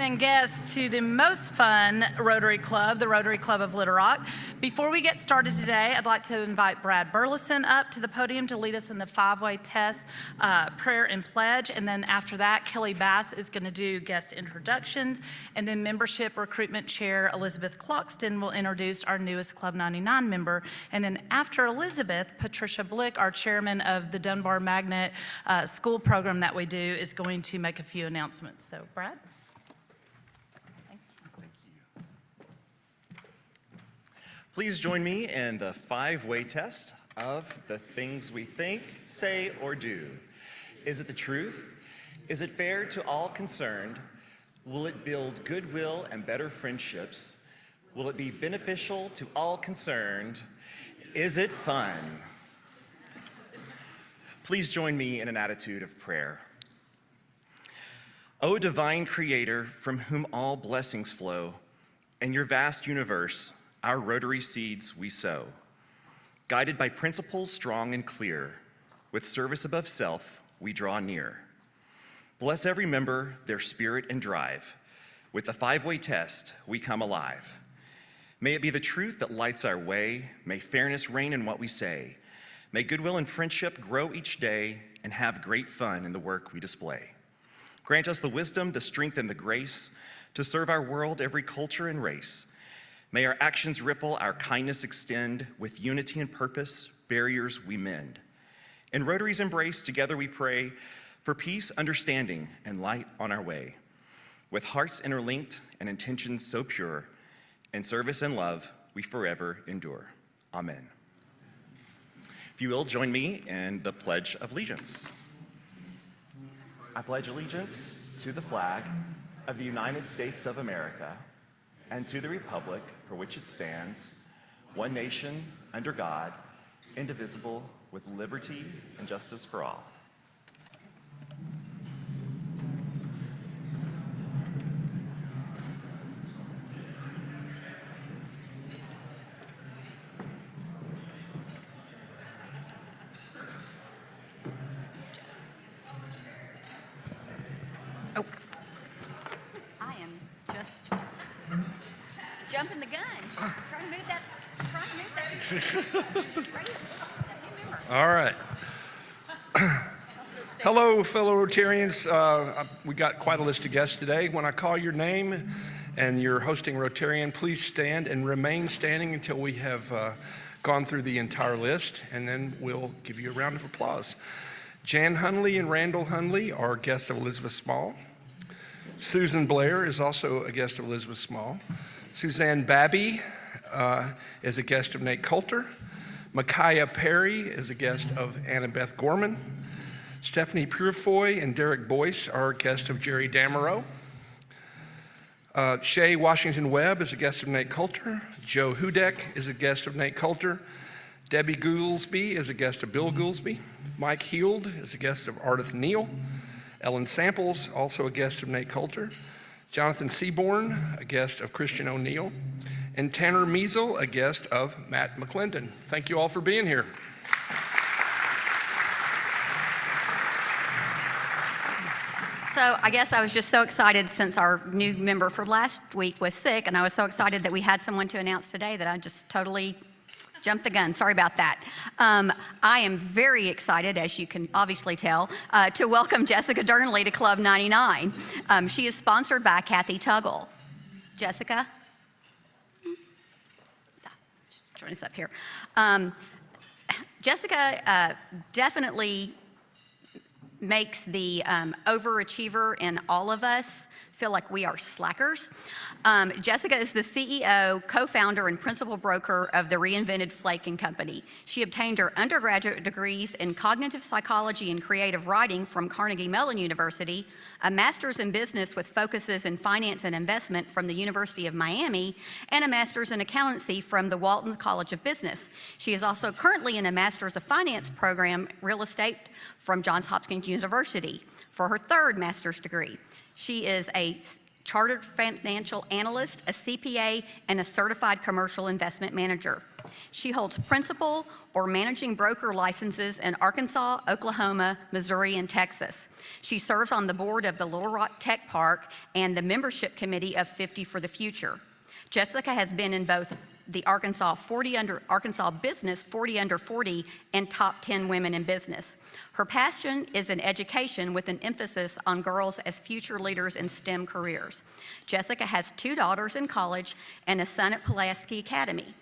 And guests to the most fun Rotary Club, the Rotary Club of Little Rock. Before we get started today, I'd like to invite Brad Burleson up to the podium to lead us in the five-way test, prayer and pledge. And then after that, Kelly Bass is going to do guest introductions. And then Membership Recruitment Chair Elizabeth Cloxton will introduce our newest Club 99 member. And then after Elizabeth, Patricia Blick, our chairman of the Dunbar Magnet School program that we do, is going to make a few announcements. So, Brad? Please join me in the five-way test of the things we think, say, or do. Is it the truth? Is it fair to all concerned? Will it build goodwill and better friendships? Will it be beneficial to all concerned? Is it fun? Please join me in an attitude of prayer. O divine Creator, from whom all blessings flow, in your vast universe, our Rotary seeds we sow. Guided by principles strong and clear, with service above self, we draw near. Bless every member, their spirit and drive. With the five-way test, we come alive. May it be the truth that lights our way. May fairness reign in what we say. May goodwill and friendship grow each day and have great fun in the work we display. Grant us the wisdom, the strength, and the grace to serve our world, every culture and race. May our actions ripple, our kindness extend, with unity and purpose, barriers we mend. In Rotary's embrace, together we pray for peace, understanding, and light on our way. With hearts interlinked and intentions so pure, in service and love, we forever endure. Amen. If you will, join me in the Pledge of Allegiance. I pledge allegiance to the flag of the United States of America and to the republic for which it stands, one nation, under God, indivisible, with liberty and justice for all. Oh, I am just jumping the gun, trying to move that. All right. Hello, fellow Rotarians. We got quite a list of guests today. When I call your name and you're hosting Rotarian, please stand and remain standing until we have gone through the entire list, and then we'll give you a round of applause. Jan Hunley and Randall Hunley are guests of Elizabeth Small. Susan Blair is also a guest of Elizabeth Small. Suzanne Babby is a guest of Nate Coulter. Micaiah Perry is a guest of Annabeth Gorman. Stephanie Purefoy and Derek Boyce are a guest of Jerry Damerow. Shay Washington Webb is a guest of Nate Coulter. Joe Hudak is a guest of Nate Coulter. Debbie Goolsby is a guest of Bill Goolsby. Mike Heald is a guest of Ardith Neal. Ellen Samples, also a guest of Nate Coulter. Jonathan Seaborn, a guest of Christian O'Neill. And Tanner Measle, a guest of Matt McClendon. Thank you all for being here. So I guess I was just so excited since our new member for last week was sick, and I was so excited that we had someone to announce today that I just totally jumped the gun. Sorry about that. I am very excited, as you can obviously tell, to welcome Jessica Durnley to Club 99. She is sponsored by Kathy Tuggle. Jessica? Join us up here. Jessica definitely makes the overachiever in all of us feel like we are slackers. Jessica is the CEO, co-founder, and principal broker of the Reinvented Flake & Company. She obtained her undergraduate degrees in cognitive psychology and creative writing from Carnegie Mellon University, a master's in business with focuses in finance and investment from the University of Miami, and a master's in accountancy from the Walton College of Business. She is also currently in a master's of finance program, real estate, from Johns Hopkins University for her third master's degree. She is a chartered financial analyst, a CPA, and a certified commercial investment manager. She holds principal or managing broker licenses in Arkansas, Oklahoma, Missouri, and Texas. She serves on the board of the Little Rock Tech Park and the membership committee of 50 for the Future. Jessica has been in both the Arkansas Business 40 Under 40 and Top 10 Women in Business. Her passion is in education with an emphasis on girls as future leaders in STEM careers. Jessica has 2 daughters in college and a son at Pulaski Academy.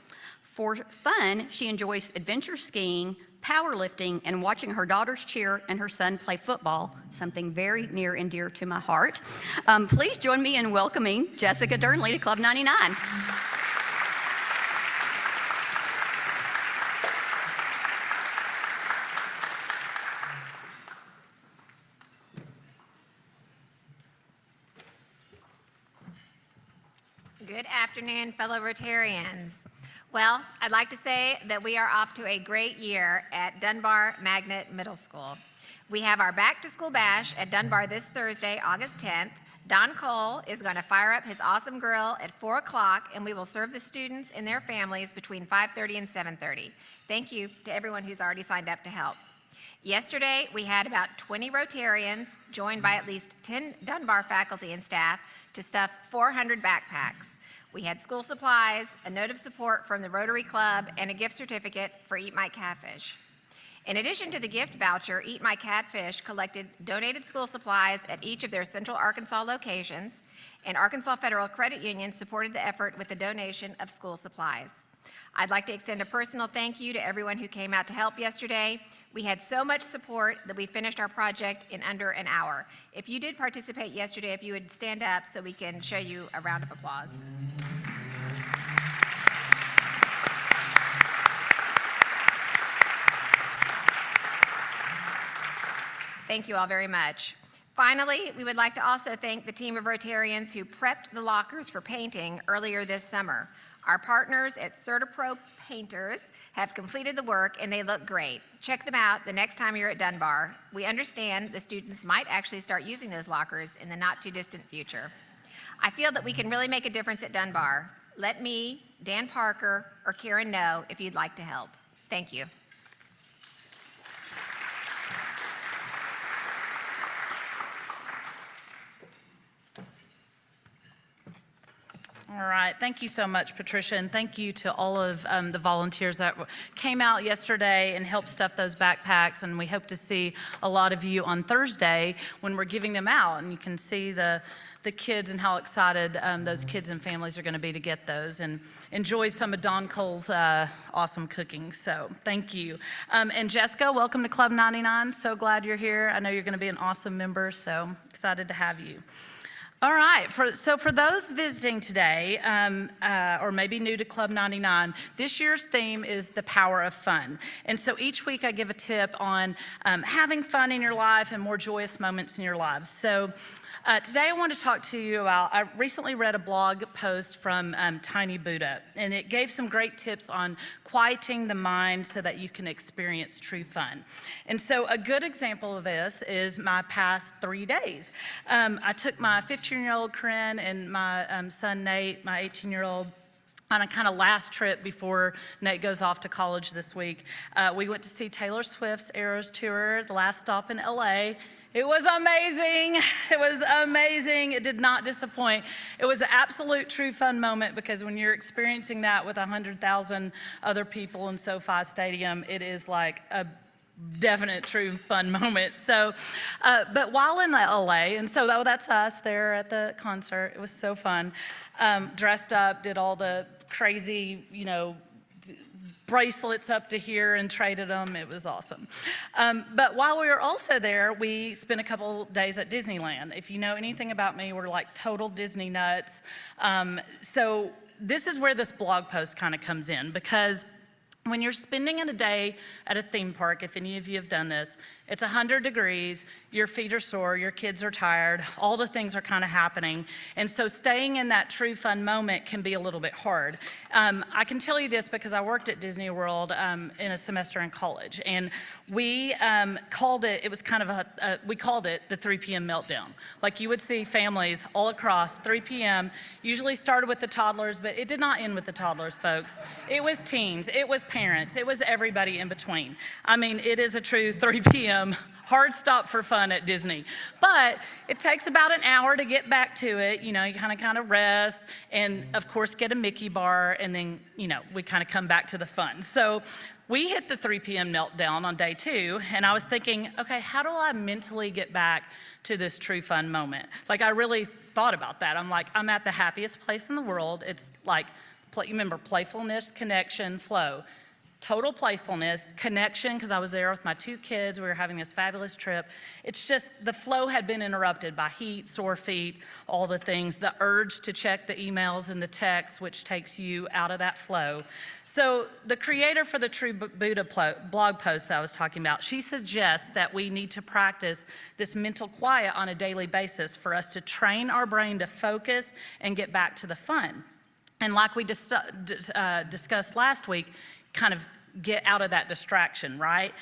For fun, she enjoys adventure skiing, powerlifting, and watching her daughters cheer and her son play football, something very near and dear to my heart. Please join me in welcoming Jessica Durnley to Club 99. Good afternoon, fellow Rotarians. Well, I'd like to say that we are off to a great year at Dunbar Magnet Middle School. We have our back to school bash at Dunbar this Thursday, August 10th. Don Cole is going to fire up his awesome grill at 4 o'clock, and we will serve the students and their families between 5:30 and 7:30. Thank you to everyone who's already signed up to help. Yesterday, we had about 20 Rotarians joined by at least 10 Dunbar faculty and staff to stuff 400 backpacks. We had school supplies, a note of support from the Rotary Club, and a gift certificate for Eat My Catfish. In addition to the gift voucher, Eat My Catfish collected donated school supplies at each of their Central Arkansas locations, and Arkansas Federal Credit Union supported the effort with the donation of school supplies. I'd like to extend a personal thank you to everyone who came out to help yesterday. We had so much support that we finished our project in under an hour. If you did participate yesterday, if you would stand up so we can show you a round of applause. Thank you all very much. Finally, we would like to also thank the team of Rotarians who prepped the lockers for painting earlier this summer. Our partners at CertaPro Painters have completed the work and they look great. Check them out the next time you're at Dunbar. We understand the students might actually start using those lockers in the not too distant future. I feel that we can really make a difference at Dunbar. Let me, Dan Parker, or Karen know if you'd like to help. Thank you. All right, thank you so much, Patricia, and thank you to all of the volunteers that came out yesterday and helped stuff those backpacks, and we hope to see a lot of you on Thursday when we're giving them out, and you can see the kids and how excited those kids and families are going to be to get those and enjoy some of Don Cole's awesome cooking, so thank you. And Jessica, welcome to Club 99. So glad you're here. I know you're going to be an awesome member, so excited to have you. All right, so for those visiting today, or maybe new to Club 99, this year's theme is the power of fun. And so each week I give a tip on having fun in your life and more joyous moments in your lives. So today I want to talk to you about, I recently read a blog post from Tiny Buddha, and it gave some great tips on quieting the mind so that you can experience true fun. And so a good example of this is my past 3 days. I took my 15-year-old Corinne and my son Nate, my 18-year-old, on a kind of last trip before Nate goes off to college this week. We went to see Taylor Swift's Eras Tour, the last stop in LA. It was amazing. It was amazing. It did not disappoint. It was an absolute true fun moment because when you're experiencing that with 100,000 other people in SoFi Stadium, it is like a definite true fun moment. So, but while in LA, and so that's us there at the concert. It was so fun. Dressed up, did all the crazy, bracelets up to here and traded them. It was awesome. But while we were also there, we spent a couple days at Disneyland. If you know anything about me, we're like total Disney nuts. So this is where this blog post kind of comes in, because when you're spending a day at a theme park, if any of you have done this, It's 100 degrees, your feet are sore, your kids are tired, all the things are kind of happening. And so staying in that true fun moment can be a little bit hard. I can tell you this because I worked at Disney World in a semester in college, and we called it we called it the 3 p.m. meltdown. Like you would see families all across 3 p.m., usually started with the toddlers, but it did not end with the toddlers, folks. It was teens, it was parents, it was everybody in between. I mean, it is a true 3 p.m. hard stop for fun at Disney. But it takes about an hour to get back to it. You know, you kind of rest and of course get a Mickey bar, and then, you know, we kind of come back to the fun. So we hit the 3 p.m. meltdown on day 2, and I was thinking, okay, how do I mentally get back to this true fun moment? Like I really thought about that. I'm like, I'm at the happiest place in the world. It's like, you remember playfulness, connection, flow. Total playfulness, connection, because I was there with my 2 kids. We were having this fabulous trip. It's just the flow had been interrupted by heat, sore feet, all the things, the urge to check the emails and the texts, which takes you out of that flow. So the creator for the True Buddha blog post that I was talking about, she suggests that we need to practice this mental quiet on a daily basis for us to train our brain to focus and get back to the fun. And like we discussed last week, kind of get out of that distraction, right?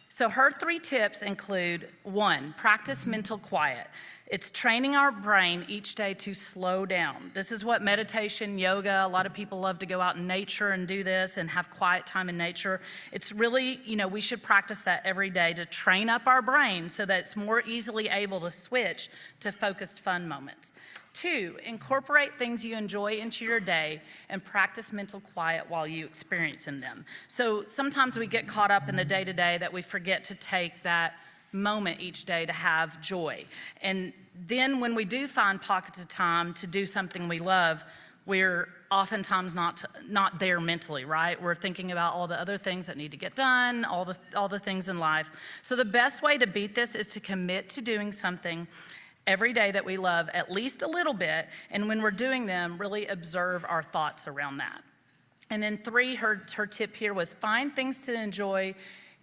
So her 3 tips include 1, practice mental quiet. It's training our brain each day to slow down. This is what meditation, yoga, a lot of people love to go out in nature and do this and have quiet time in nature. It's really, you know, we should practice that every day to train up our brain so that it's more easily able to switch to focused fun moments. 2, incorporate things you enjoy into your day and practice mental quiet while you experience them. So sometimes we get caught up in the day-to-day that we forget to take that moment each day to have joy. And then when we do find pockets of time to do something we love, we're oftentimes not there mentally, right? We're thinking about all the other things that need to get done, all the things in life. So the best way to beat this is to commit to doing something every day that we love at least a little bit, and when we're doing them, really observe our thoughts around that. And then 3, her tip here was find things to enjoy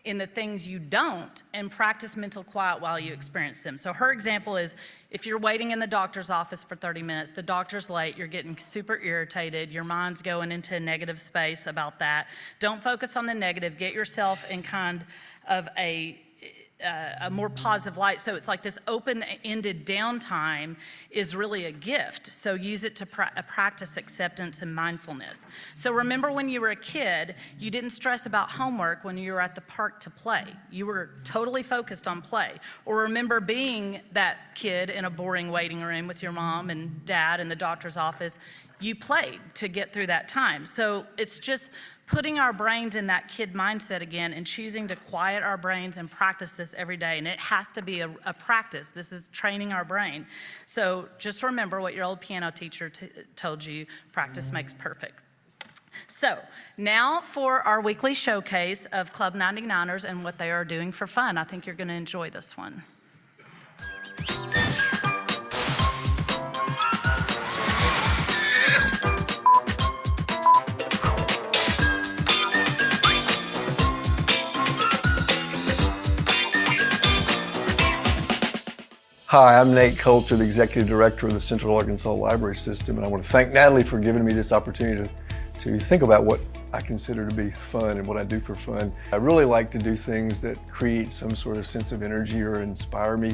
in the things you don't and practice mental quiet while you experience them. So her example is if you're waiting in the doctor's office for 30 minutes, the doctor's late, you're getting super irritated, your mind's going into a negative space about that. Don't focus on the negative, get yourself in kind of a more positive light. So it's like this open-ended downtime is really a gift. So use it to practice acceptance and mindfulness. So remember when you were a kid, you didn't stress about homework when you were at the park to play. You were totally focused on play. Or remember being that kid in a boring waiting room with your mom and dad in the doctor's office. You played to get through that time. So it's just putting our brains in that kid mindset again and choosing to quiet our brains and practice this every day. And it has to be a practice. This is training our brain. So just remember what your old piano teacher told you, practice makes perfect. So now for our weekly showcase of Club 99ers and what they are doing for fun. I think you're going to enjoy this one. Hi, I'm Nate Coulter, the Executive Director of the Central Arkansas Library System, and I want to thank Natalie for giving me this opportunity to think about what I consider to be fun and what I do for fun. I really like to do things that create some sort of sense of energy or inspire me,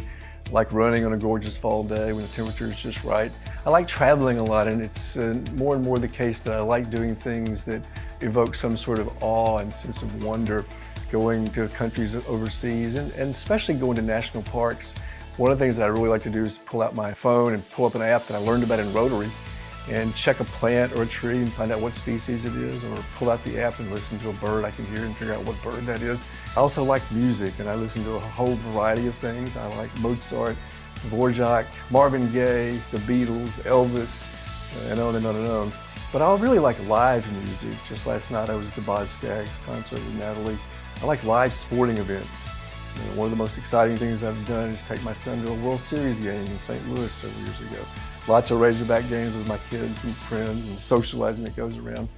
like running on a gorgeous fall day when the temperature is just right. I like traveling a lot, and it's more and more the case that I like doing things that evoke some sort of awe and sense of wonder, going to countries overseas, and especially going to national parks. One of the things that I really like to do is pull out my phone and pull up an app that I learned about in Rotary and check a plant or a tree and find out what species it is, or pull out the app and listen to a bird I can hear and figure out what bird that is. I also like music, and I listen to a whole variety of things. I like Mozart, Dvorak, Marvin Gaye, the Beatles, Elvis, and on and on and on. But I really like live music. Just last night I was at the Boz Scaggs concert with Natalie. I like live sporting events. One of the most exciting things I've done is take my son to a World Series game in St. Louis several years ago. Lots of Razorback games with my kids and friends and socializing that goes around.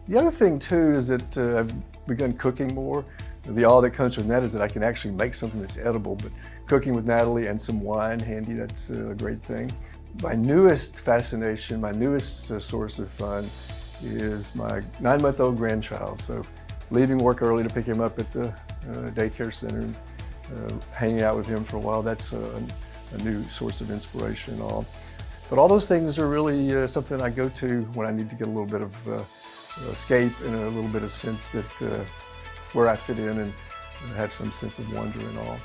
The other thing too is that I've begun cooking more. the awe that comes from that is that I can actually make something that's edible. But cooking with Natalie and some wine handy, that's a great thing. My newest fascination, my newest source of fun is my 9-month-old grandchild. So leaving work early to pick him up at the daycare center and hanging out with him for a while, that's a new source of inspiration and all. But all those things are really something I go to when I need to get a little bit of escape and a little bit of sense that where I fit in and have some sense of wonder and all.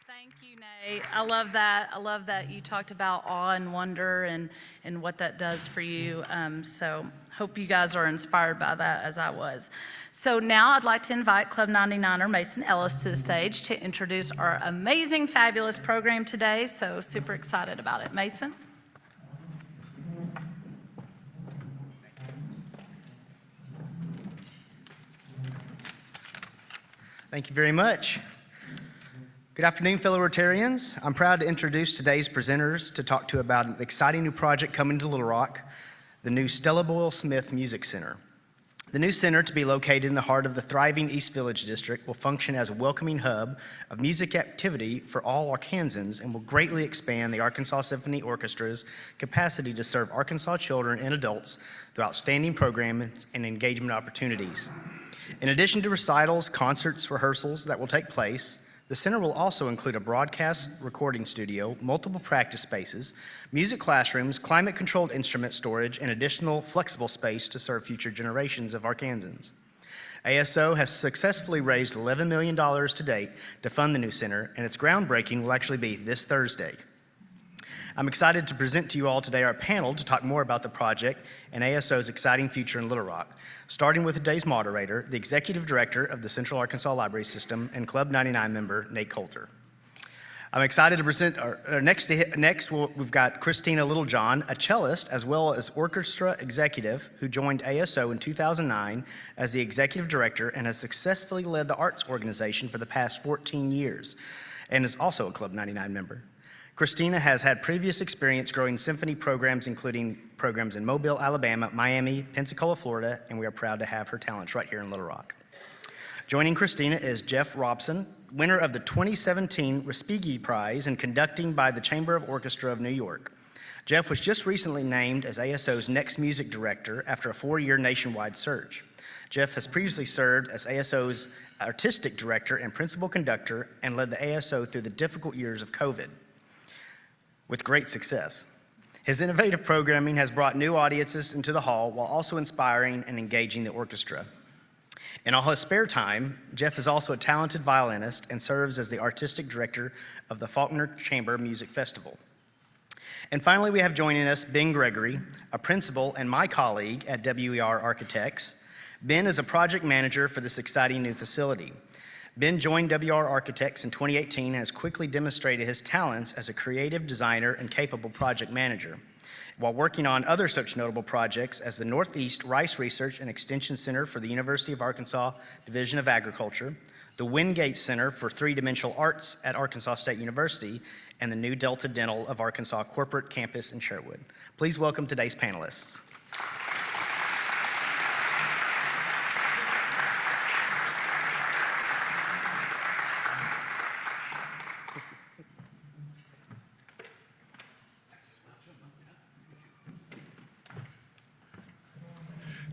Thank you, Nate. I love that. I love that you talked about awe and wonder and what that does for you. So hope you guys are inspired by that as I was. So now I'd like to invite Club 99er Mason Ellis to the stage to introduce our amazing, fabulous program today. So super excited about it. Mason? Thank you very much. Good afternoon, fellow Rotarians. I'm proud to introduce today's presenters to talk to about an exciting new project coming to Little Rock, the new Stella Boyle Smith Music Center. The new center, to be located in the heart of the thriving East Village District, will function as a welcoming hub of music activity for all Arkansans and will greatly expand the Arkansas Symphony Orchestra's capacity to serve Arkansas children and adults through outstanding programs and engagement opportunities. In addition to recitals, concerts, rehearsals that will take place, the center will also include a broadcast recording studio, multiple practice spaces, music classrooms, climate-controlled instrument storage, and additional flexible space to serve future generations of Arkansans. ASO has successfully raised $11 million to date to fund the new center, and its groundbreaking will actually be this Thursday. I'm excited to present to you all today our panel to talk more about the project and ASO's exciting future in Little Rock, starting with today's moderator, the Executive Director of the Central Arkansas Library System and Club 99 member, Nate Coulter. I'm excited to present we've got Christina Littlejohn, a cellist as well as orchestra executive who joined ASO in 2009 as the Executive Director and has successfully led the arts organization for the past 14 years and is also a Club 99 member. Christina has had previous experience growing symphony programs, including programs in Mobile, Alabama, Miami, Pensacola, Florida, and we are proud to have her talents right here in Little Rock. Joining Christina is Jeff Robson, winner of the 2017 Respighi Prize in Conducting by the Chamber of Orchestra of New York. Jeff was just recently named as ASO's next music director after a 4-year nationwide search. Jeff has previously served as ASO's artistic director and principal conductor and led the ASO through the difficult years of COVID with great success. His innovative programming has brought new audiences into the hall while also inspiring and engaging the orchestra. In all his spare time, Jeff is also a talented violinist and serves as the artistic director of the Faulkner Chamber Music Festival. And finally, we have joining us Ben Gregory, a principal and my colleague at WER Architects. Ben is a project manager for this exciting new facility. Ben joined WR Architects in 2018 and has quickly demonstrated his talents as a creative designer and capable project manager, while working on other such notable projects as the Northeast Rice Research and Extension Center for the University of Arkansas Division of Agriculture, the Wingate Center for Three-Dimensional Arts at Arkansas State University, and the new Delta Dental of Arkansas Corporate Campus in Sherwood. Please welcome today's panelists.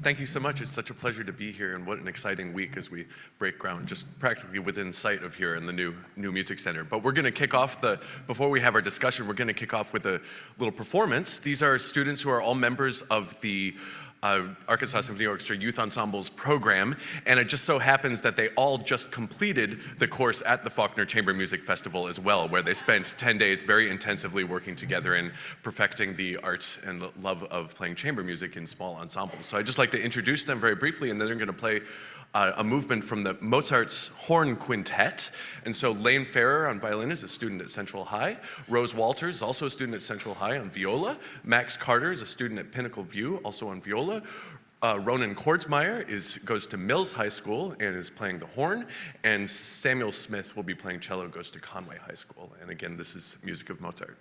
Thank you so much. It's such a pleasure to be here, and what an exciting week as we break ground just practically within sight of here in the new music center. But we're going to kick off before we have our discussion, we're going to kick off with a little performance. These are students who are all members of the Arkansas Symphony Orchestra Youth Ensembles program, and it just so happens that they all just completed the course at the Faulkner Chamber Music Festival as well, where they spent 10 days very intensively working together and perfecting the art and love of playing chamber music in small ensembles. So I'd just like to introduce them very briefly, and then they're going to play a movement from the Mozart's Horn Quintet. And so Lane Farrer on violin is a student at Central High. Rose Walters is also a student at Central High on viola. Max Carter is a student at Pinnacle View, also on viola. Ronan Kordsmeyer goes to Mills High School and is playing the horn. And Samuel Smith will be playing cello, goes to Conway High School. And again, this is music of Mozart.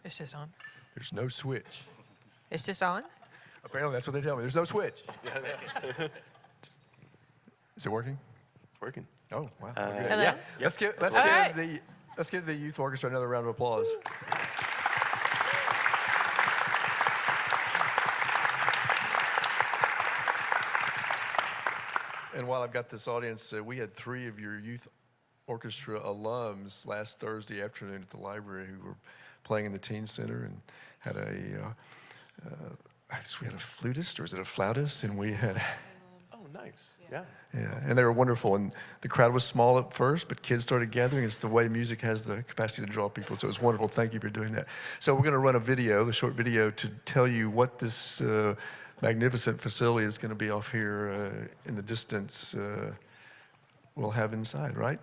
It's just on. There's no switch. It's just on? Apparently, that's what they tell me. There's no switch. Is it working? It's working. Oh, wow. We're good. Hello? Yeah. Let's give right. let's give the youth orchestra another round of applause. And while I've got this audience, we had 3 of your youth orchestra alums last Thursday afternoon at the library who were playing in the teen center and had we had a flutist, or is it a flautist? And we had, Oh, nice. Yeah. and they were wonderful. And the crowd was small at first, but kids started gathering. It's the way music has the capacity to draw people. So it was wonderful. Thank you for doing that. So we're going to run a video, the short video, to tell you what this magnificent facility is going to be off here in the distance. We'll have inside, right?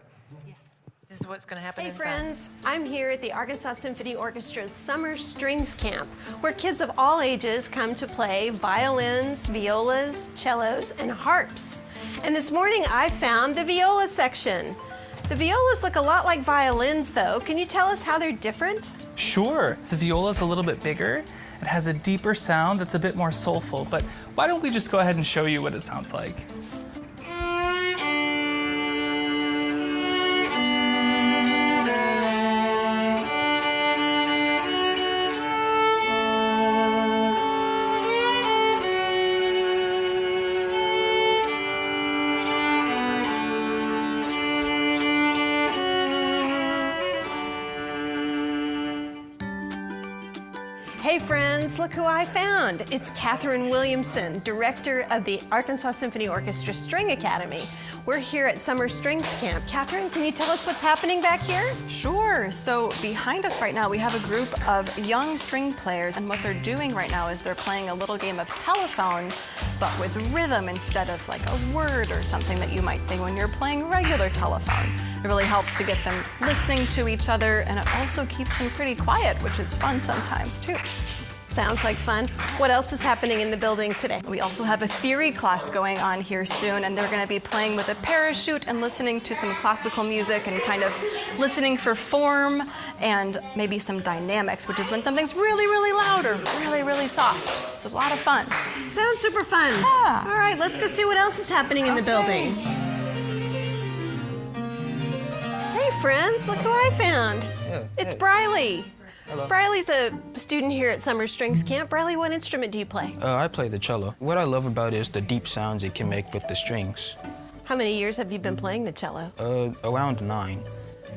This is what's going to happen Hey inside. friends, I'm here at the Arkansas Symphony Orchestra's Summer Strings Camp, where kids of all ages come to play violins, violas, cellos, and harps. And this morning I found the viola section. The violas look a lot like violins though. Can you tell us how they're different? Sure, the viola's a little bit bigger. It has a deeper sound that's a bit more soulful, but why don't we just go ahead and show you what it sounds like? Hey friends, look who I found. It's Catherine Williamson, director of the Arkansas Symphony Orchestra String Academy. We're here at Summer Strings Camp. Catherine, can you tell us what's happening back here? Sure. So behind us right now, we have a group of young string players, and what they're doing right now is they're playing a little game of telephone, but with rhythm instead of like a word or something that you might say when you're playing regular telephone. It really helps to get them listening to each other, and it also keeps them pretty quiet, which is fun sometimes too. Sounds like fun. What else is happening in the building today? We also have a theory class going on here soon, and they're going to be playing with a parachute and listening to some classical music and kind of listening for form and maybe some dynamics, which is when something's really, really loud or really, really soft. So it's a lot of fun. Sounds super fun. Yeah. All right, let's go see what else is happening in the building. Hey friends, look who I found. It's Briley. Hello. Briley's a student here at Summer Strings Camp. Briley, what instrument do you play? I play the cello. What I love about it is the deep sounds it can make with the strings. How many years have you been playing the cello? Around 9.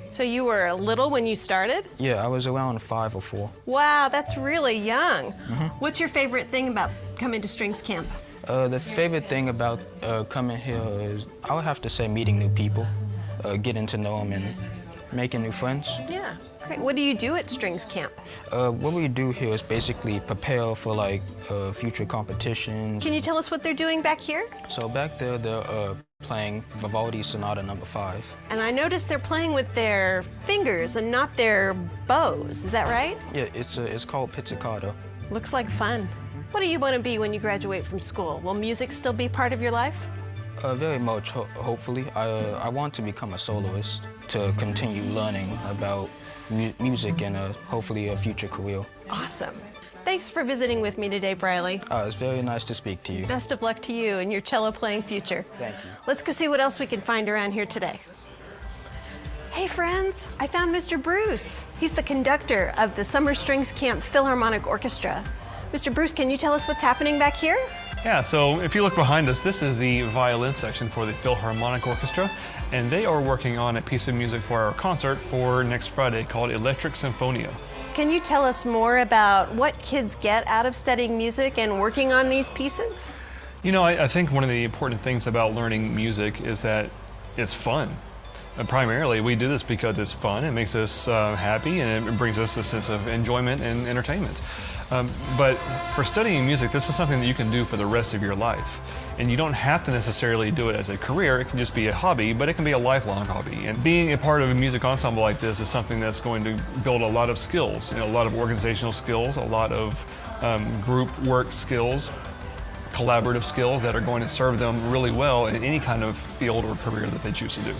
So you were little when you started? Yeah, I was around 5 or 4. Wow, that's really young. What's your favorite thing about coming to Strings Camp? The favorite thing about coming here is, I would have to say, meeting new people, getting to know them and making new friends. Yeah. Great. What do you do at Strings Camp? What we do here is basically prepare for like future competitions. Can you tell us what they're doing back here? So back there, they're playing Vivaldi's Sonata No. 5. And I noticed they're playing with their fingers and not their bows. Is that right? Yeah, it's called pizzicato. Looks like fun. What do you want to be when you graduate from school? Will music still be part of your life? Very much, hopefully. I want to become a soloist to continue learning about music and hopefully a future career. Awesome. Thanks for visiting with me today, Briley. It's very nice to speak to you. Best of luck to you in your cello playing future. Thank you. Let's go see what else we can find around here today. Hey friends, I found Mr. Bruce. He's the conductor of the Summer Strings Camp Philharmonic Orchestra. Mr. Bruce, can you tell us what's happening back here? Yeah, so if you look behind us, this is the violin section for the Philharmonic Orchestra, and they are working on a piece of music for our concert for next Friday called Electric Symphonia. Can you tell us more about what kids get out of studying music and working on these pieces? You know, I think one of the important things about learning music is that it's fun. Primarily, we do this because it's fun, it makes us happy, and it brings us a sense of enjoyment and entertainment. But for studying music, this is something that you can do for the rest of your life. And you don't have to necessarily do it as a career, it can just be a hobby, but it can be a lifelong hobby. And being a part of a music ensemble like this is something that's going to build a lot of skills, a lot of organizational skills, a lot of group work skills, collaborative skills that are going to serve them really well in any kind of field or career that they choose to do.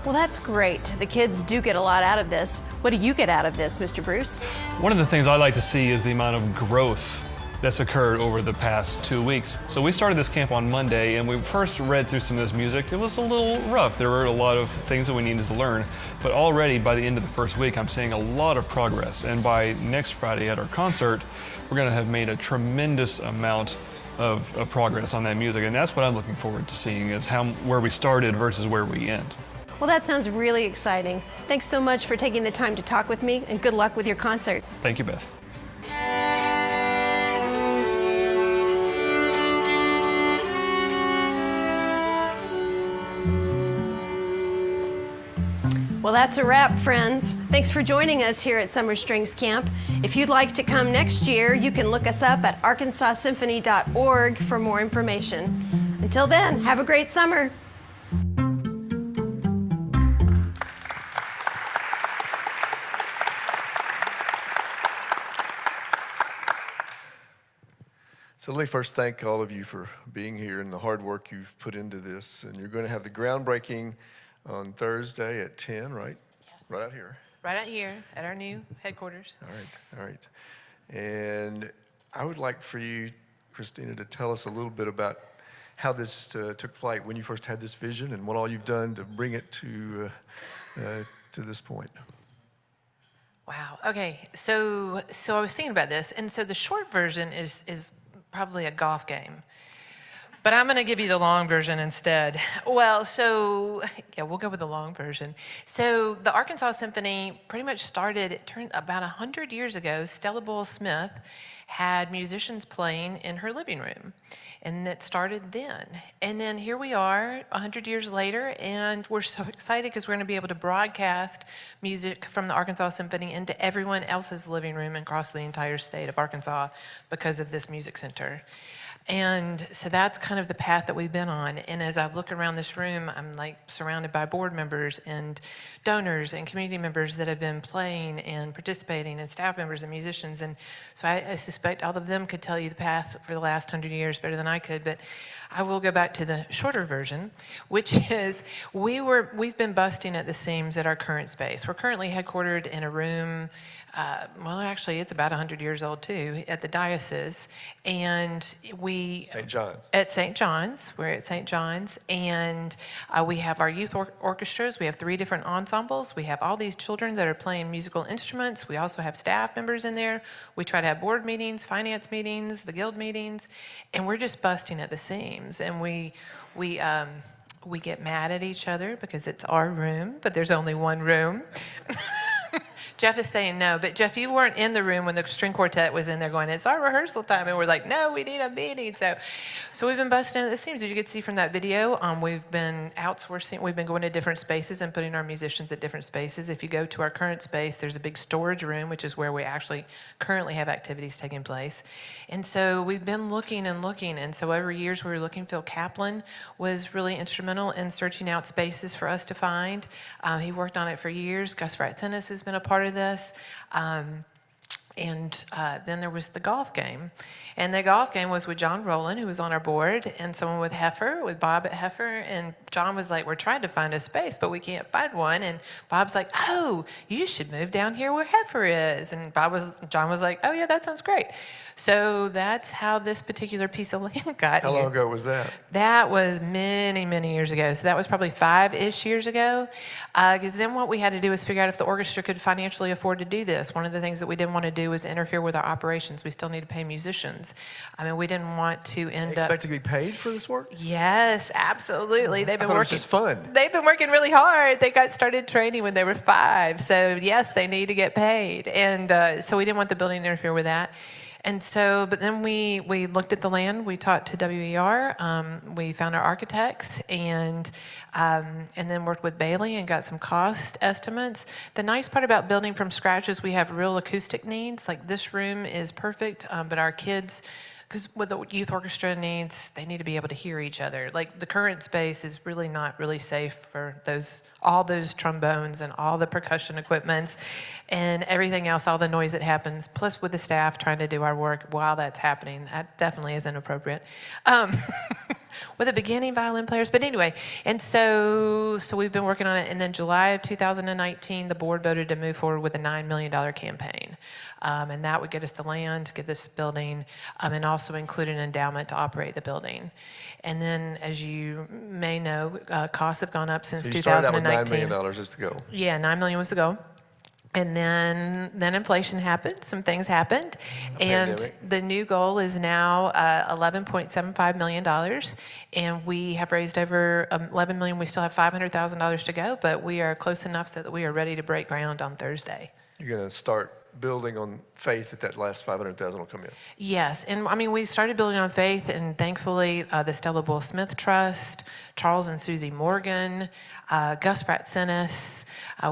Well, that's great. The kids do get a lot out of this. What do you get out of this, Mr. Bruce? One of the things I like to see is the amount of growth that's occurred over the past 2 weeks. So we started this camp on Monday, and we first read through some of this music. It was a little rough. There were a lot of things that we needed to learn, but already by the end of the first week, I'm seeing a lot of progress. And by next Friday at our concert, we're gonna have made a tremendous amount of progress on that music, and that's what I'm looking forward to seeing, is where we started versus where we end. Well, that sounds really exciting. Thanks so much for taking the time to talk with me, and good luck with your concert. Thank you, Beth. Well, that's a wrap, friends. Thanks for joining us here at Summer Strings Camp. If you'd like to come next year, you can look us up at arkansasymphony.org for more information. Until then, have a great summer. So let me first thank all of you for being here and the hard work you've put into this. And you're going to have the groundbreaking on Thursday at 10, right? Yes. Right out here. Right out here at our new headquarters. All right. And I would like for you, Christina, to tell us a little bit about how this took flight, when you first had this vision, and what all you've done to bring it to this point. Wow. Okay. So I was thinking about this, and so the short version is probably a golf game. But I'm going to give you the long version instead. Well, so, yeah, we'll go with the long version. So the Arkansas Symphony pretty much started, it turned about 100 years ago. Stella Boyle-Smith had musicians playing in her living room. And it started then. And then here we are 100 years later, and we're so excited because we're going to be able to broadcast music from the Arkansas Symphony into everyone else's living room across the entire state of Arkansas because of this music center. And so that's kind of the path that we've been on. And as I look around this room, I'm like surrounded by board members and donors and community members that have been playing and participating, and staff members and musicians. And so I suspect all of them could tell you the path for the last 100 years better than I could. But I will go back to the shorter version, which is we've been busting at the seams at our current space. We're currently headquartered in a room, well, actually, it's about 100 years old too, at the diocese. And we... St. John's. At St. John's. We're at St. John's. And we have our youth orchestras. We have 3 different ensembles. We have all these children that are playing musical instruments. We also have staff members in there. We try to have board meetings, finance meetings, the guild meetings. And we're just busting at the seams. And we get mad at each other because it's our room, but there's only one room. Jeff is saying no, but Jeff, you weren't in the room when the string quartet was in there going, it's our rehearsal time, and we're like, no, we need a meeting. So we've been busting at the seams. As you can see from that video, we've been outsourcing, we've been going to different spaces and putting our musicians at different spaces. If you go to our current space, there's a big storage room, which is where we actually currently have activities taking place. And so we've been looking and looking, and so over years we were looking. Phil Kaplan was really instrumental in searching out spaces for us to find. He worked on it for years. Gus Fratzenis has been a part of this. And then there was the golf game. And the golf game was with John Rowland, who was on our board, and someone with Heifer, with Bob at Heifer. And John was like, we're trying to find a space, but we can't find one. And Bob's like, oh, you should move down here where Heifer is. And John was like, oh yeah, that sounds great. So that's how this particular piece of land got How here. long ago was that? That was many, many years ago. So that was probably 5-ish years ago. Because then what we had to do was figure out if the orchestra could financially afford to do this. One of the things that we didn't want to do was interfere with our operations. We still need to pay musicians. I mean, we didn't want to end up... Expect to be paid for this work? Yes, absolutely. They've been I thought working. it was just fun. They've been working really hard. They got started training when they were 5. So yes, they need to get paid. And so we didn't want the building to interfere with that. And so, but then we looked at the land. We talked to WER. We found our architects and then worked with Bailey and got some cost estimates. The nice part about building from scratch is we have real acoustic needs. Like this room is perfect, but our kids, because what the youth orchestra needs, they need to be able to hear each other. Like the current space is really not really safe for all those trombones and all the percussion equipments and everything else, all the noise that happens, plus with the staff trying to do our work while that's happening. That definitely is inappropriate. With the beginning violin players, but anyway, and so we've been working on it, and then July of 2019, the board voted to move forward with a $9 million campaign. And that would get us the land to get this building, and also include an endowment to operate the building. And then, as you may know, costs have gone up since So you started out with 2019. $9 million just to go. Yeah, $9 million was to go. And then inflation happened, some things happened, and pandemic. the new goal is now $11.75 million, and we have raised over $11 million. We still have $500,000 to go, but we are close enough so that we are ready to break ground on Thursday. You're going to start building on faith that last 500,000 will come in. Yes, and I mean, we started building on faith, and thankfully, the Stella Boyle Smith Trust, Charles and Susie Morgan, Gus Fratzenis,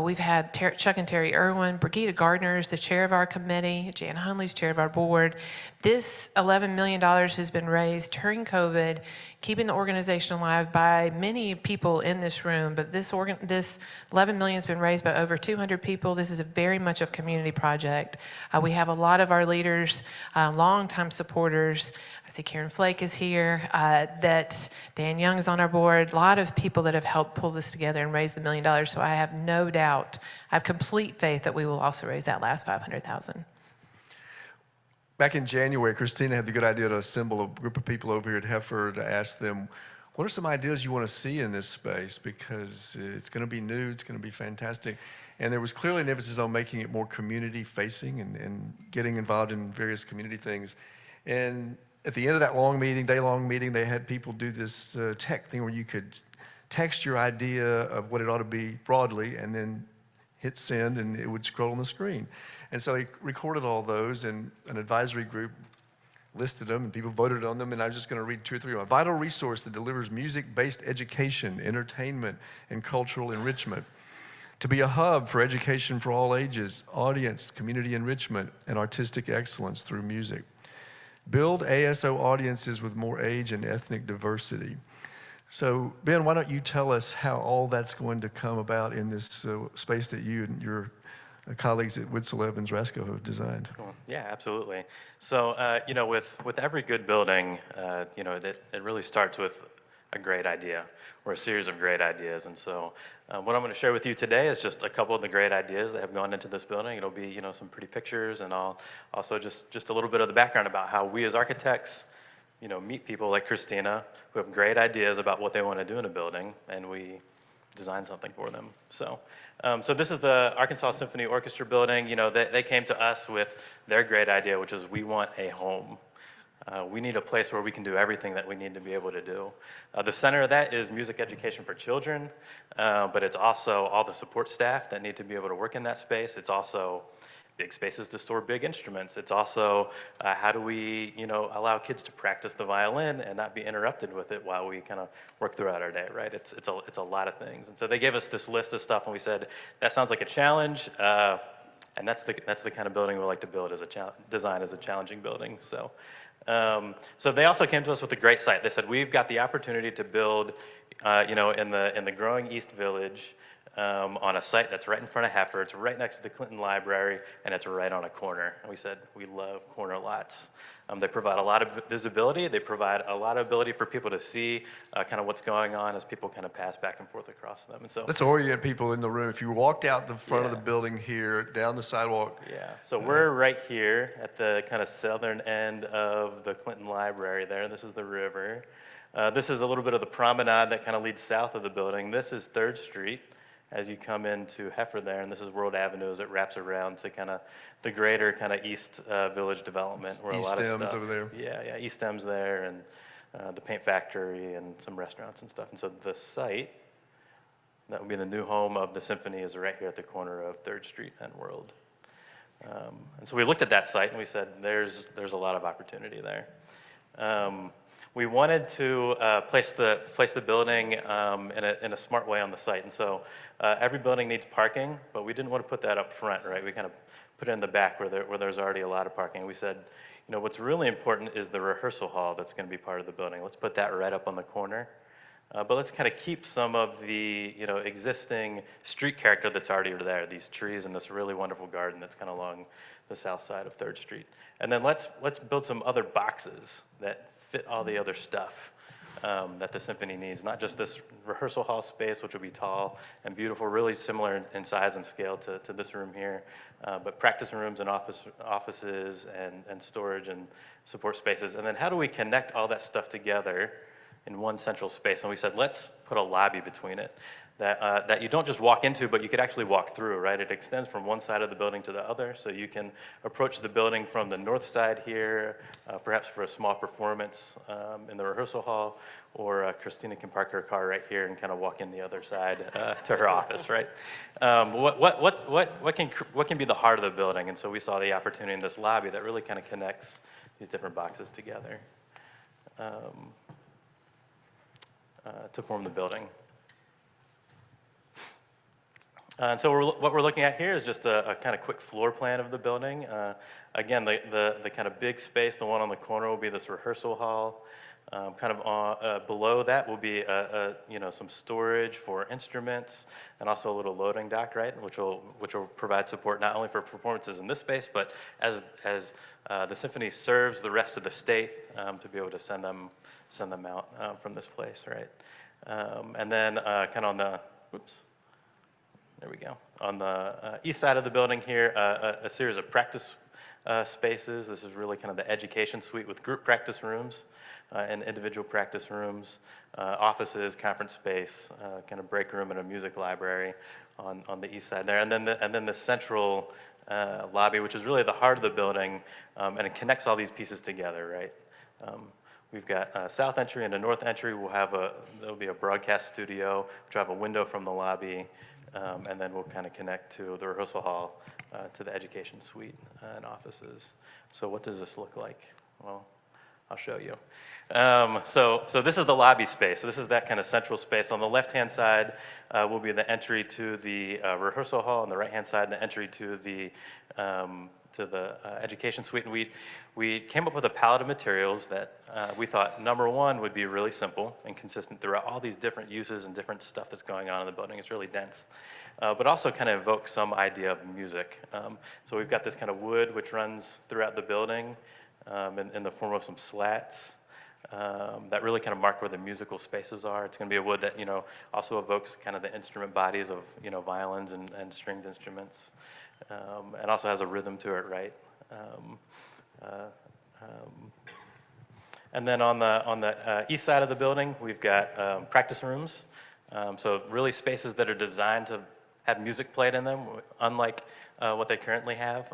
we've had Chuck and Terry Irwin, Brigida Gardner is the chair of our committee, Jan Hunley's chair of our board. This $11 million has been raised during COVID, keeping the organization alive by many people in this room, but this $11 million has been raised by over 200 people. This is a very much a community project. We have a lot of our leaders, longtime supporters. I see Karen Flake is here, that Dan Young is on our board. A lot of people that have helped pull this together and raise the $1 million. So I have no doubt, I have complete faith that we will also raise that last 500,000. Back in January, Christina had the good idea to assemble a group of people over here at Heifer to ask them, what are some ideas you want to see in this space? Because it's going to be new, it's going to be fantastic. And there was clearly an emphasis on making it more community-facing and getting involved in various community things. And at the end of that long meeting, day-long meeting, they had people do this tech thing where you could text your idea of what it ought to be broadly and then hit send and it would scroll on the screen. And so they recorded all those and an advisory group listed them and people voted on them, and I'm just going to read 2 or 3 of them. A vital resource that delivers music-based education, entertainment, and cultural enrichment. To be a hub for education for all ages, audience, community enrichment, and artistic excellence through music. Build ASO audiences with more age and ethnic diversity. So, Ben, why don't you tell us how all that's going to come about in this space that you and your colleagues at Witzel Evans Rasco have designed? Cool. Yeah, absolutely. So, you know, with every good building, you know, it really starts with a great idea or a series of great ideas. And so what I'm going to share with you today is just a couple of the great ideas that have gone into this building. It'll be, you know, some pretty pictures, and I'll also just a little bit of the background about how we as architects, you know, meet people like Christina who have great ideas about what they want to do in a building, and we design something for them. So this is the Arkansas Symphony Orchestra building. You know, they came to us with their great idea, which is we want a home. We need a place where we can do everything that we need to be able to do. The center of that is music education for children, but it's also all the support staff that need to be able to work in that space. It's also big spaces to store big instruments. It's also how do we, you know, allow kids to practice the violin and not be interrupted with it while we kind of work throughout our day, right? It's a lot of things. And so they gave us this list of stuff, and we said, that sounds like a challenge, and that's the kind of building we like to build as design as a challenging building. So they also came to us with a great site. They said, we've got the opportunity to build, you know, in the growing East Village, on a site that's right in front of Heifer. It's right next to the Clinton Library, and it's right on a corner. And we said, we love corner lots. They provide a lot of visibility. They provide a lot of ability for people to see kind of what's going on as people kind of pass back and forth across them. And so let's orient people in the room. If you walked out the front of the building here, down the sidewalk. Yeah, so we're right here at the kind of southern end of the Clinton Library there. This is the river. This is a little bit of the promenade that kind of leads south of the building. This is 3rd Street as you come into Heifer there, and this is World Avenue as it wraps around to kind of the greater kind of East Village development. Where East a lot M's of stuff, over there. Yeah, East M's there, and the paint factory and some restaurants and stuff. And so the site, that would be the new home of the symphony, is right here at the corner of 3rd Street and World. And so we looked at that site and we said, there's a lot of opportunity there. We wanted to place the building in a smart way on the site. And so every building needs parking, but we didn't want to put that up front, right? We kind of put it in the back where there's already a lot of parking. We said, you know, what's really important is the rehearsal hall that's going to be part of the building. Let's put that right up on the corner. But let's kind of keep some of the, you know, existing street character that's already there, these trees and this really wonderful garden that's kind of along the south side of 3rd Street. And then let's build some other boxes that fit all the other stuff that the symphony needs, not just this rehearsal hall space, which will be tall and beautiful, really similar in size and scale to this room here, but practice rooms and offices and storage and support spaces. And then how do we connect all that stuff together in one central space? And we said, let's put a lobby between it that you don't just walk into, but you could actually walk through, right? It extends from one side of the building to the other, so you can approach the building from the north side here, perhaps for a small performance in the rehearsal hall, or Christina can park her car right here and kind of walk in the other side to her office, right? What can be the heart of the building? And so we saw the opportunity in this lobby that really kind of connects these different boxes together to form the building. And so what we're looking at here is just a kind of quick floor plan of the building. Again, the kind of big space, the one on the corner will be this rehearsal hall. Kind of below that will be some storage for instruments and also a little loading dock, right, which will provide support not only for performances in this space, but as the symphony serves the rest of the state to be able to send them out from this place, right? And then kind of on the there we go. On the east side of the building here, a series of practice spaces. This is really kind of the education suite with group practice rooms and individual practice rooms, offices, conference space, kind of break room and a music library on the east side there. And then the central lobby, which is really the heart of the building, and it connects all these pieces together, right? We've got a south entry and a north entry. There'll be a broadcast studio, which will have a window from the lobby, and then we'll kind of connect to the rehearsal hall, to the education suite and offices. So what does this look like? Well, I'll show you. So this is the lobby space. So this is that kind of central space. On the left-hand side will be the entry to the rehearsal hall. On the right-hand side, the entry to the education suite. And we came up with a palette of materials that we thought, number one, would be really simple and consistent throughout all these different uses and different stuff that's going on in the building. It's really dense. But also kind of evoke some idea of music. So we've got this kind of wood which runs throughout the building in the form of some slats that really kind of mark where the musical spaces are. It's going to be a wood that, also evokes kind of the instrument bodies of, violins and stringed instruments. And also has a rhythm to it, right? And then on the east side of the building, we've got practice rooms. So really spaces that are designed to have music played in them, unlike what they currently have.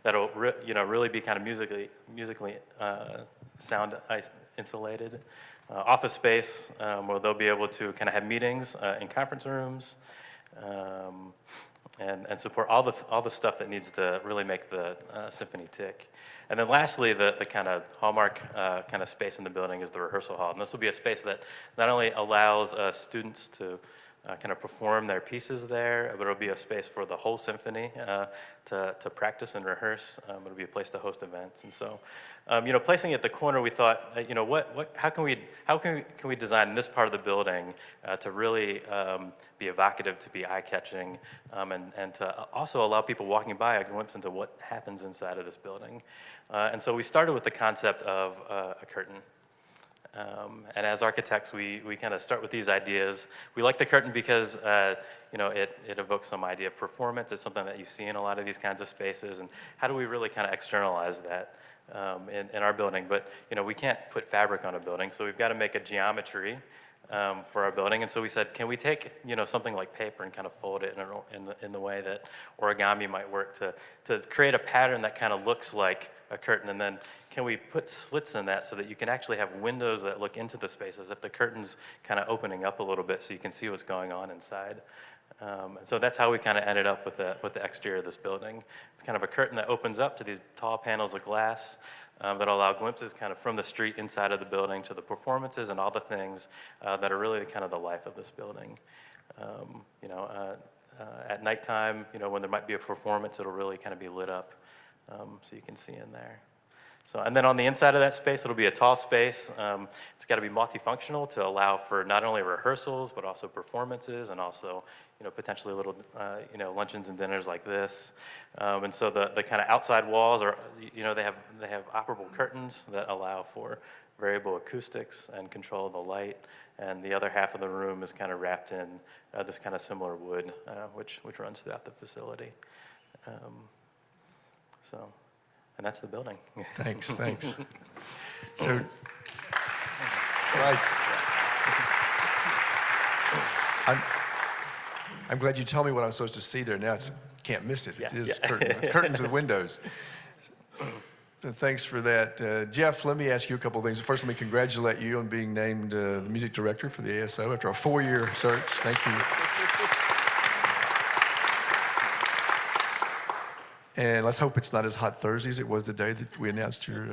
That'll really be kind of musically sound insulated. Office space where they'll be able to kind of have meetings in conference rooms. And support all the stuff that needs to really make the symphony tick. And then lastly, the kind of hallmark kind of space in the building is the rehearsal hall. And this will be a space that not only allows students to kind of perform their pieces there, but it'll be a space for the whole symphony to practice and rehearse. It'll be a place to host events, and so, placing it at the corner, we thought, how can we design this part of the building to really be evocative, to be eye-catching, and to also allow people walking by a glimpse into what happens inside of this building. And so we started with the concept of a curtain. And as architects, we kind of start with these ideas. We like the curtain because it evokes some idea of performance. It's something that you see in a lot of these kinds of spaces. And how do we really kind of externalize that in our building? But we can't put fabric on a building, so we've got to make a geometry for our building. And so we said, can we take something like paper and kind of fold it in the way that origami might work to create a pattern that kind of looks like a curtain, and then can we put slits in that so that you can actually have windows that look into the space as if the curtain's kind of opening up a little bit so you can see what's going on inside. And so that's how we kind of ended up with the exterior of this building. It's kind of a curtain that opens up to these tall panels of glass that allow glimpses kind of from the street inside of the building to the performances and all the things that are really kind of the life of this building. At nighttime, when there might be a performance, it'll really kind of be lit up. So you can see in there. So, and then on the inside of that space, it'll be a tall space. It's got to be multifunctional to allow for not only rehearsals, but also performances, and also, potentially little, luncheons and dinners like this. And so the kind of outside walls are, they have operable curtains that allow for variable acoustics and control of the light. And the other half of the room is kind of wrapped in this kind of similar wood, which runs throughout the facility. And that's the building. Thanks. So, right. I'm glad you told me what I'm supposed to see there. Now can't miss it. It is curtains and windows. So thanks for that. Jeff, let me ask you a couple of things. First, let me congratulate you on being named the music director for the ASO after a 4-year search. Thank you. And let's hope it's not as hot Thursday as it was the day that we announced you're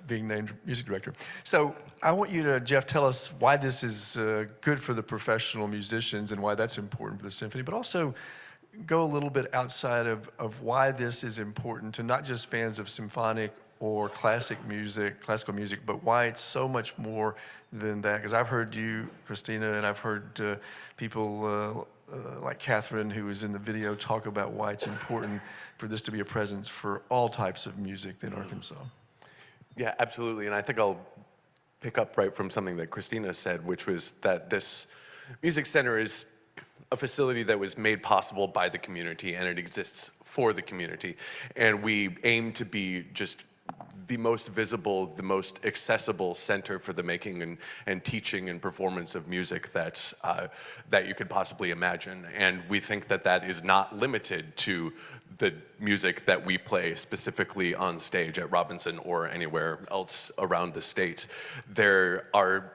being named music director. So I want you to, Jeff, tell us why this is good for the professional musicians and why that's important for the symphony, but also go a little bit outside of why this is important to not just fans of symphonic or classical music, but why it's so much more than that. Because I've heard you, Christina, and I've heard people like Catherine, who was in the video, talk about why it's important for this to be a presence for all types of music in Arkansas. Yeah, absolutely. And I think I'll pick up right from something that Christina said, which was that this music center is a facility that was made possible by the community, and it exists for the community. And we aim to be just the most visible, the most accessible center for the making and teaching and performance of music that you could possibly imagine. And we think that that is not limited to the music that we play specifically on stage at Robinson or anywhere else around the state. There are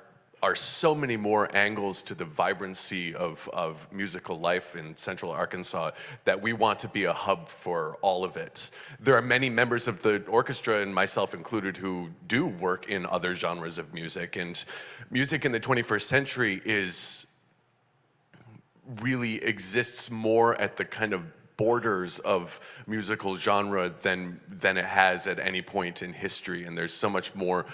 so many more angles to the vibrancy of musical life in Central Arkansas that we want to be a hub for all of it. There are many members of the orchestra, and myself included, who do work in other genres of music. And music in the 21st century really exists more at the kind of borders of musical genre than it has at any point in history, and there's so much more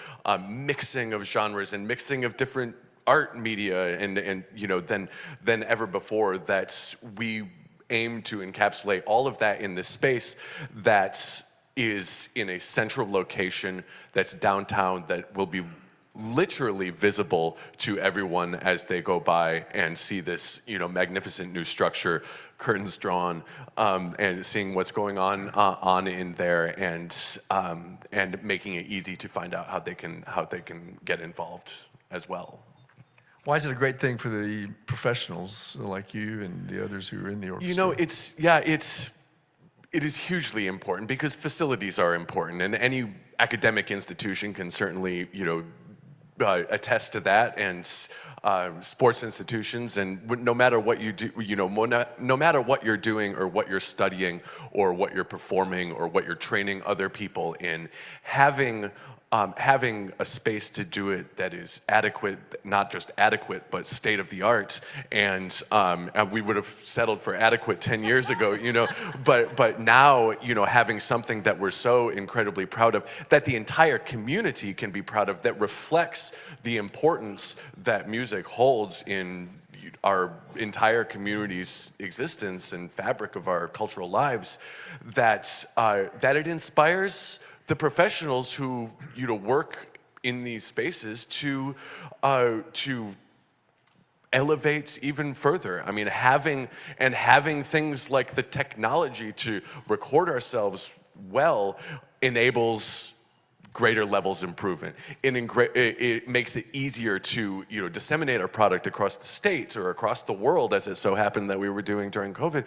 mixing of genres and mixing of different art media and than ever before, that we aim to encapsulate all of that in this space that is in a central location that's downtown, that will be literally visible to everyone as they go by and see this, magnificent new structure, curtains drawn, and seeing what's going on in there, and making it easy to find out how they can get involved as well. Why is it a great thing for the professionals like you and the others who are in the orchestra? It is hugely important because facilities are important, and any academic institution can certainly, attest to that, and sports institutions, and no matter what you do, no matter what you're doing or what you're studying or what you're performing or what you're training other people in, having having a space to do it that is adequate, not just adequate, but state of the art, and we would have settled for adequate 10 years ago, you know, but now, you know, having something that we're so incredibly proud of, that the entire community can be proud of, that reflects the importance that music holds in our entire community's existence and fabric of our cultural lives, that it inspires the professionals who, you know, work in these spaces to elevate even further. I mean, having things like the technology to record ourselves well enables greater levels of improvement. It makes it easier to, you know, disseminate our product across the states or across the world, as it so happened that we were doing during COVID,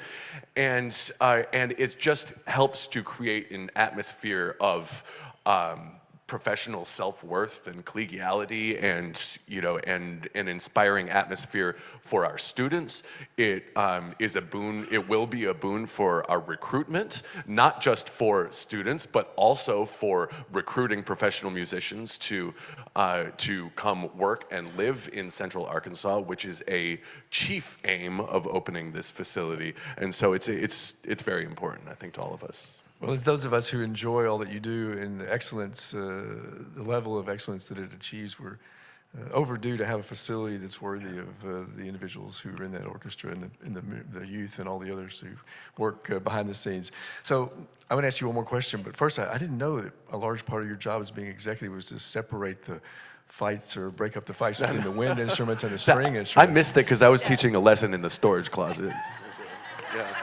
and it just helps to create an atmosphere of professional self-worth and collegiality, and, you know, and an inspiring atmosphere for our students. It is a boon. It will be a boon for our recruitment, not just for students, but also for recruiting professional musicians to come work and live in Central Arkansas, which is a chief aim of opening this facility. And so it's very important, I think, to all of us. Well, as those of us who enjoy all that you do and the excellence, the level of excellence that it achieves, we're overdue to have a facility that's worthy of the individuals who are in that orchestra and the youth and all the others who work behind the scenes. So I'm going to ask you one more question, but first, I didn't know that a large part of your job as being executive was to separate the fights or break up the fights between the wind instruments and the string instruments. I missed it because I was teaching a lesson in the storage closet. Yeah.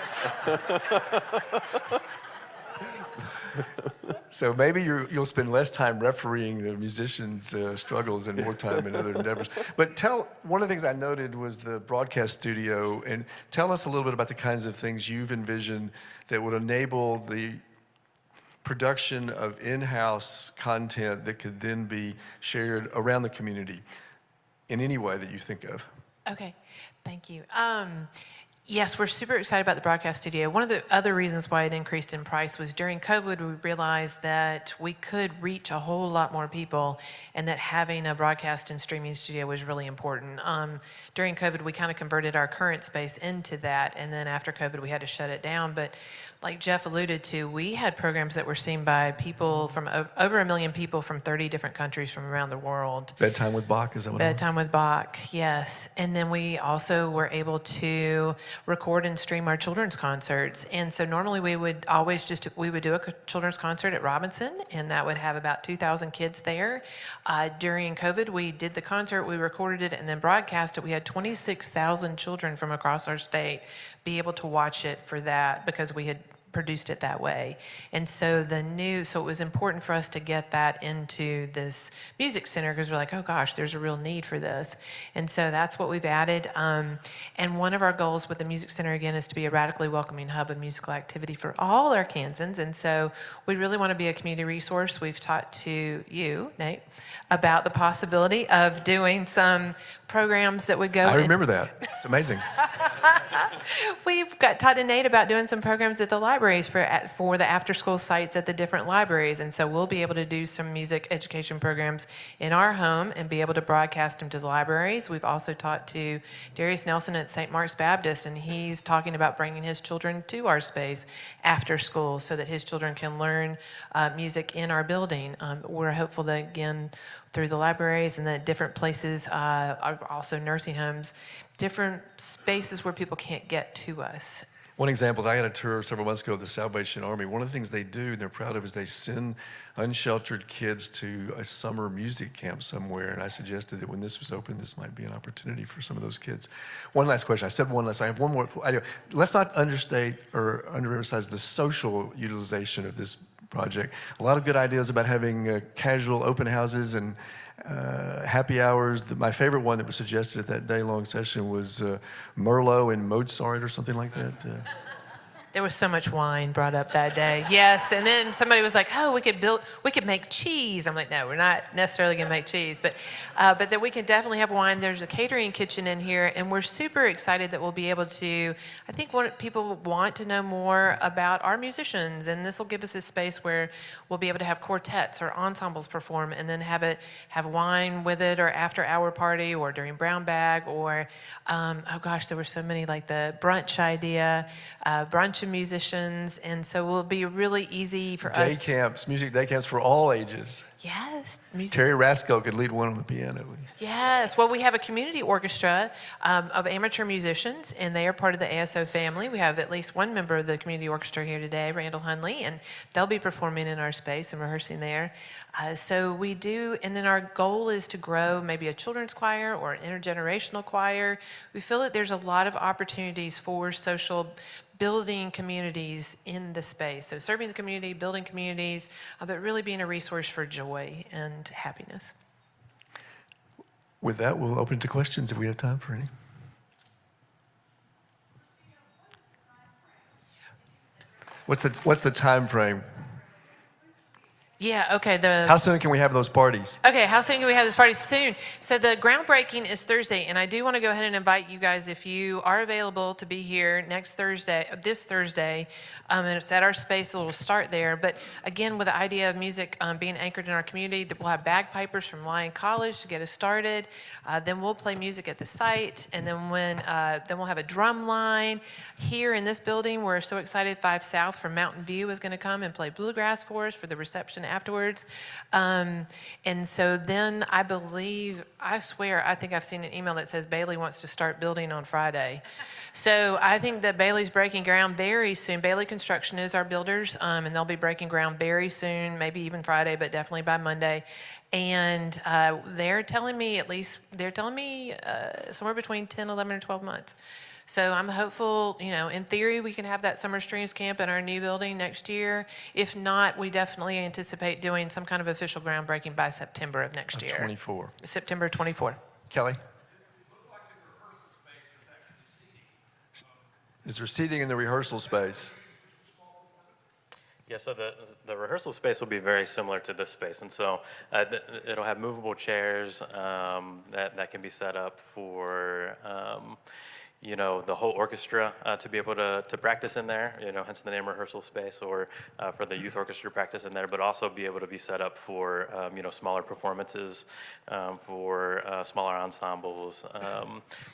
So maybe you'll spend less time refereeing the musicians' struggles and more time in other endeavors. But one of the things I noted was the broadcast studio, and tell us a little bit about the kinds of things you've envisioned that would enable the production of in-house content that could then be shared around the community in any way that you think of. Okay, thank you. Yes, we're super excited about the broadcast studio. One of the other reasons why it increased in price was during COVID, we realized that we could reach a whole lot more people and that having a broadcast and streaming studio was really important. During COVID, we kind of converted our current space into that, and then after COVID, we had to shut it down. But like Jeff alluded to, we had programs that were seen by people from over 1 million people from 30 different countries from around the world. Bedtime with Bach, is that what it was? Bedtime with Bach, yes. And then we also were able to record and stream our children's concerts. And so normally we would do a children's concert at Robinson, and that would have about 2,000 kids there. During COVID, we did the concert, we recorded it, and then broadcast it. We had 26,000 children from across our state be able to watch it for that because we had produced it that way. And so it was important for us to get that into this music center because we're like, oh gosh, there's a real need for this. And so that's what we've added. And one of our goals with the music center, again, is to be a radically welcoming hub of musical activity for all our Kansans. And so we really want to be a community resource. We've talked to you, Nate, about the possibility of doing some programs that would go. I remember that. It's amazing. We've got Todd and Nate about doing some programs at the libraries for the after-school sites at the different libraries, and so we'll be able to do some music education programs in our home and be able to broadcast them to the libraries. We've also talked to Darius Nelson at St. Mark's Baptist, and he's talking about bringing his children to our space after school so that his children can learn music in our building. We're hopeful that, again, through the libraries and the different places, are also nursing homes, different spaces where people can't get to us. One example is I had a tour several months ago of the Salvation Army. One of the things they do, and they're proud of, is they send unsheltered kids to a summer music camp somewhere. And I suggested that when this was open, this might be an opportunity for some of those kids. One last question. I said one last. I have one more. Let's not understate or underemphasize the social utilization of this project. A lot of good ideas about having casual open houses and happy hours. My favorite one that was suggested at that day-long session was Merlot and Mozart or something like that. There was so much wine brought up that day. Yes, and then somebody was like, "Oh, we could make cheese." I'm like, "No, we're not necessarily going to make cheese, but that we can definitely have wine." There's a catering kitchen in here, and we're super excited that we'll be able to. I think people want to know more about our musicians, and this will give us a space where we'll be able to have quartets or ensembles perform, and then have wine with it, or after-hour party, or during brown bag, or oh gosh, there were so many, like the brunch idea, brunch of musicians, and so it will be really easy for Day us. camps, music day camps for all ages. Yes, music. Terry Rasco could lead one on the piano. Yes, well, we have a community orchestra of amateur musicians, and they are part of the ASO family. We have at least one member of the community orchestra here today, Randall Hunley, and they'll be performing in our space and rehearsing there. So we do, and then our goal is to grow maybe a children's choir or an intergenerational choir. We feel that there's a lot of opportunities for social building communities in the space. So serving the community, building communities, but really being a resource for joy and happiness. With that, we'll open to questions if we have time for any. What's the time frame? Yeah, okay. How soon can we have those parties? Okay, how soon can we have this party? Soon. So the groundbreaking is Thursday, and I do want to go ahead and invite you guys, if you are available, to be here this Thursday, and it's at our space, so we'll start there. But again, with the idea of music being anchored in our community, that we'll have bagpipers from Lyon College to get us started. Then we'll play music at the site, and then then we'll have a drum line here in this building. We're so excited. 5 South from Mountain View is going to come and play bluegrass for us for the reception afterwards. And so then I think I've seen an email that says Bailey wants to start building on Friday. So I think that Bailey's breaking ground very soon. Bailey Construction is our builders, and they'll be breaking ground very soon, maybe even Friday, but definitely by Monday. And they're telling me somewhere between 10, 11, and 12 months. So I'm hopeful, in theory, we can have that summer streams camp in our new building next year. If not, we definitely anticipate doing some kind of official groundbreaking by September of next year. 24. September 24. Kelly? Is there seating in the rehearsal space? Yeah, so the rehearsal space will be very similar to this space, and so it'll have movable chairs that can be set up for the whole orchestra to be able to practice in there, hence the name rehearsal space, or for the youth orchestra practice in there, but also be able to be set up for smaller performances, for smaller ensembles,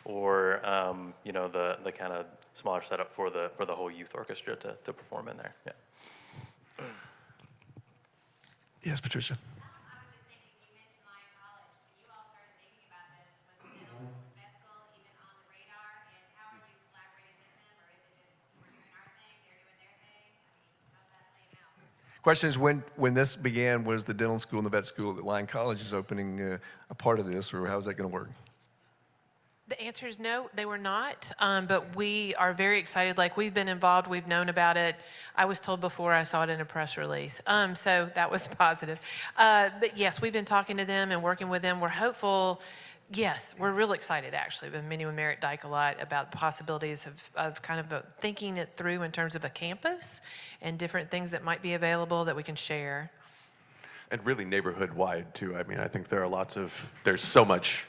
or the kind of smaller setup for the whole youth orchestra to perform in there. Yeah. Yes, Patricia. Question is, when this began, was the dental school and the vet school at Lyon College is opening a part of this, or how's that going to work? The answer is no, they were not, but we are very excited. Like, we've been involved, we've known about it. I was told before, I saw it in a press release, so that was positive. But yes, we've been talking to them and working with them. We're hopeful. Yes, we're real excited, actually. We've been meeting with Merritt Dyke a lot about the possibilities of kind of thinking it through in terms of a campus and different things that might be available that we can share. And really neighborhood-wide, too. I mean, I think there's so much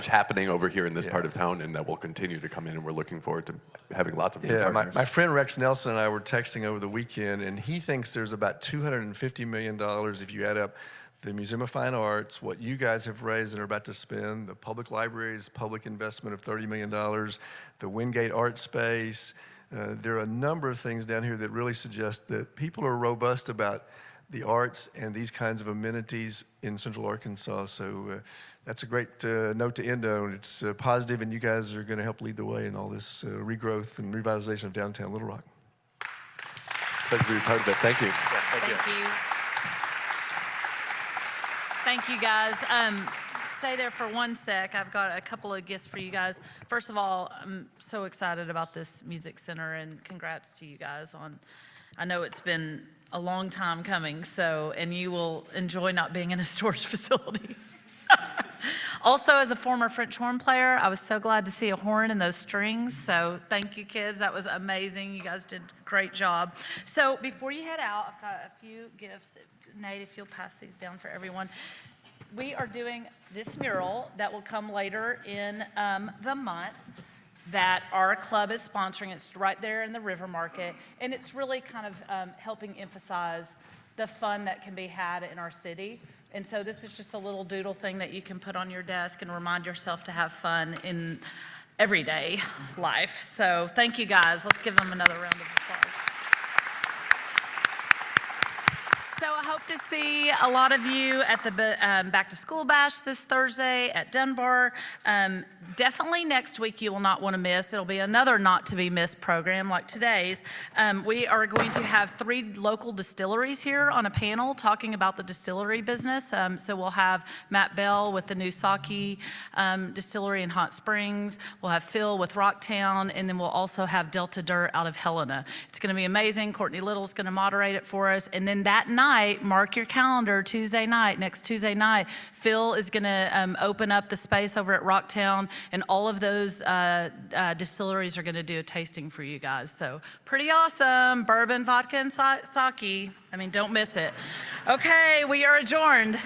happening over here in this part of town, and that will continue to come in, and we're looking forward to having lots of new partners. My friend Rex Nelson and I were texting over the weekend, and he thinks there's about $250 million if you add up the Museum of Fine Arts, what you guys have raised and are about to spend, the public library's public investment of $30 million, the Wingate Art Space. There are a number of things down here that really suggest that people are robust about the arts and these kinds of amenities in Central Arkansas. So that's a great note to end on. It's positive, and you guys are going to help lead the way in all this regrowth and revitalization of downtown Little Rock. Pleasure to be part of it. Thank you. Thank you. Thank you, guys. Stay there for one sec. I've got a couple of gifts for you guys. First of all, I'm so excited about this music center, and congrats to you guys I know it's been a long time coming, and you will enjoy not being in a storage facility. Also, as a former French horn player, I was so glad to see a horn in those strings. So thank you, kids. That was amazing. You guys did a great job. So before you head out, I've got a few gifts. Nate, if you'll pass these down for everyone. We are doing this mural that will come later in the month that our club is sponsoring. It's right there in the River Market, and it's really kind of helping emphasize the fun that can be had in our city. And so this is just a little doodle thing that you can put on your desk and remind yourself to have fun in everyday life. So thank you, guys. Let's give them another round of applause. So I hope to see a lot of you at the Back to School Bash this Thursday at Dunbar. Definitely next week you will not want to miss. It'll be another not to be missed program like today's. We are going to have 3 local distilleries here on a panel talking about the distillery business. So we'll have Matt Bell with the new sake distillery in Hot Springs. We'll have Phil with Rocktown, and then we'll also have Delta Dirt out of Helena. It's going to be amazing. Courtney Little's going to moderate it for us. And then that night, mark your calendar, Tuesday night, next Tuesday night, Phil is going to open up the space over at Rocktown, and all of those distilleries are going to do a tasting for you guys. So pretty awesome. Bourbon, vodka, and sake. I mean, don't miss it. Okay, we are adjourned.